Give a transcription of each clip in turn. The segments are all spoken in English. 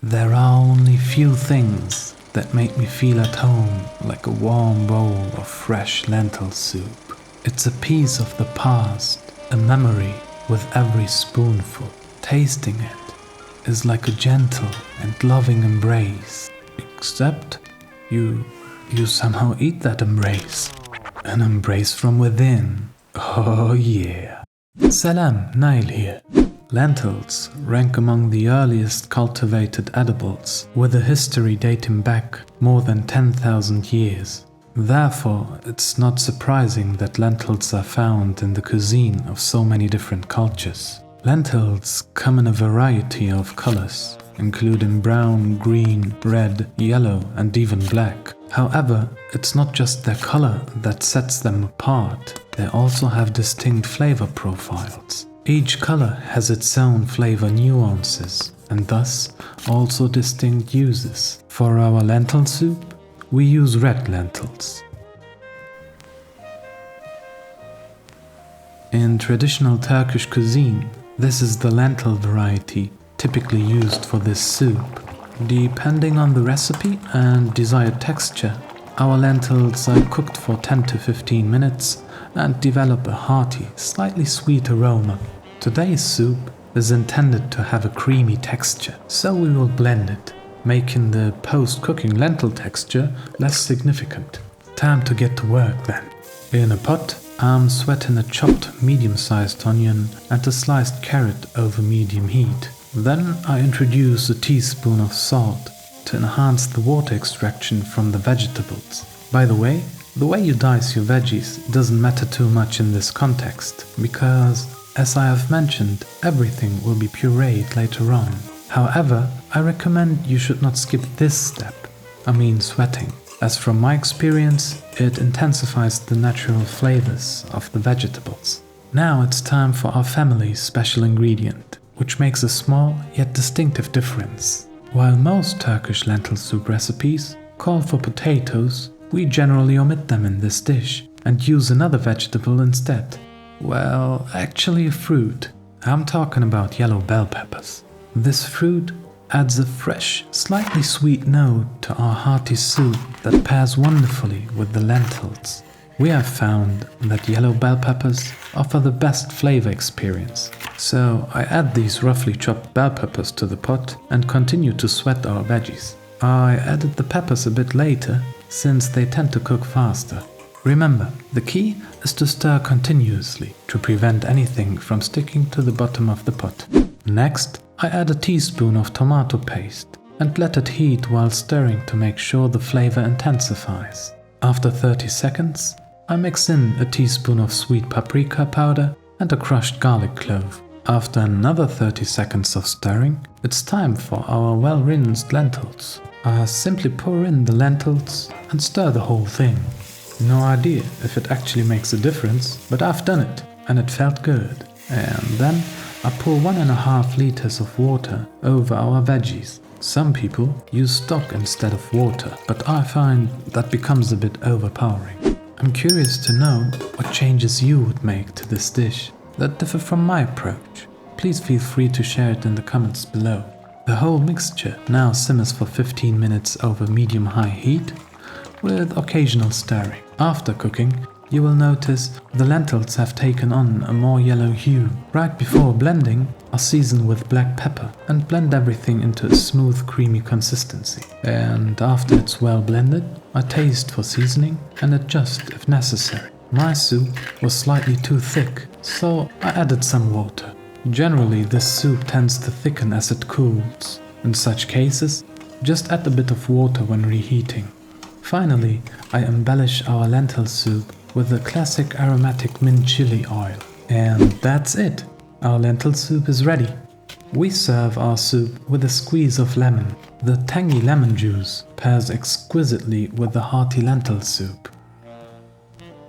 There are only few things that make me feel at home like a warm bowl of fresh lentil soup. It's a piece of the past, a memory with every spoonful. Tasting it is like a gentle and loving embrace. Except you somehow eat that embrace. An embrace from within. Oh yeah. Salam, Nail here. Lentils rank among the earliest cultivated edibles, with a history dating back more than 10,000 years. Therefore, it's not surprising that lentils are found in the cuisine of so many different cultures. Lentils come in a variety of colors, including brown, green, red, yellow, and even black. However, it's not just their color that sets them apart, they also have distinct flavor profiles. Each color has its own flavor nuances, and thus also distinct uses. For our lentil soup, we use red lentils. In traditional Turkish cuisine, this is the lentil variety typically used for this soup. Depending on the recipe and desired texture, our lentils are cooked for 10 to 15 minutes and develop a hearty, slightly sweet aroma. Today's soup is intended to have a creamy texture, so we will blend it, making the post-cooking lentil texture less significant. Time to get to work then. In a pot, I'm sweating a chopped medium-sized onion and a sliced carrot over medium heat. Then I introduce a teaspoon of salt to enhance the water extraction from the vegetables. By the way you dice your veggies doesn't matter too much in this context, because, as I have mentioned, everything will be pureed later on. However, I recommend you should not skip this step, sweating, as from my experience, it intensifies the natural flavors of the vegetables. Now it's time for our family's special ingredient, which makes a small yet distinctive difference. While most Turkish lentil soup recipes call for potatoes, we generally omit them in this dish and use another vegetable instead. Well, actually a fruit. I'm talking about yellow bell peppers. This fruit adds a fresh, slightly sweet note to our hearty soup that pairs wonderfully with the lentils. We have found that yellow bell peppers offer the best flavor experience. So I add these roughly chopped bell peppers to the pot and continue to sweat our veggies. I added the peppers a bit later since they tend to cook faster. Remember, the key is to stir continuously to prevent anything from sticking to the bottom of the pot. Next, I add a teaspoon of tomato paste and let it heat while stirring to make sure the flavor intensifies. After 30 seconds, I mix in a teaspoon of sweet paprika powder and a crushed garlic clove. After another 30 seconds of stirring, it's time for our well-rinsed lentils. I simply pour in the lentils and stir the whole thing. No idea if it actually makes a difference, but I've done it and it felt good. And then I pour 1.5 liters of water over our veggies. Some people use stock instead of water, but I find that becomes a bit overpowering. I'm curious to know what changes you would make to this dish that differ from my approach. Please feel free to share it in the comments below. The whole mixture now simmers for 15 minutes over medium-high heat, with occasional stirring. After cooking, you will notice the lentils have taken on a more yellow hue. Right before blending, I season with black pepper and blend everything into a smooth, creamy consistency. And after it's well blended, I taste for seasoning and adjust if necessary. My soup was slightly too thick, so I added some water. Generally, this soup tends to thicken as it cools. In such cases, just add a bit of water when reheating. Finally, I embellish our lentil soup with a classic aromatic mint chili oil. And that's it! Our lentil soup is ready. We serve our soup with a squeeze of lemon. The tangy lemon juice pairs exquisitely with the hearty lentil soup.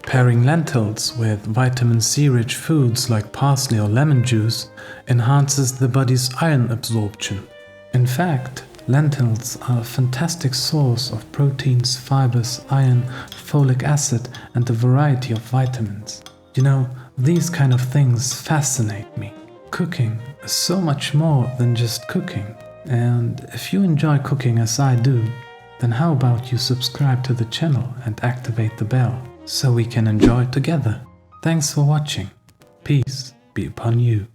Pairing lentils with vitamin C-rich foods like parsley or lemon juice enhances the body's iron absorption. In fact, lentils are a fantastic source of proteins, fibers, iron, folic acid, and a variety of vitamins. You know, these kind of things fascinate me. Cooking is so much more than just cooking. And if you enjoy cooking as I do, then how about you subscribe to the channel and activate the bell so we can enjoy it together. Thanks for watching. Peace be upon you.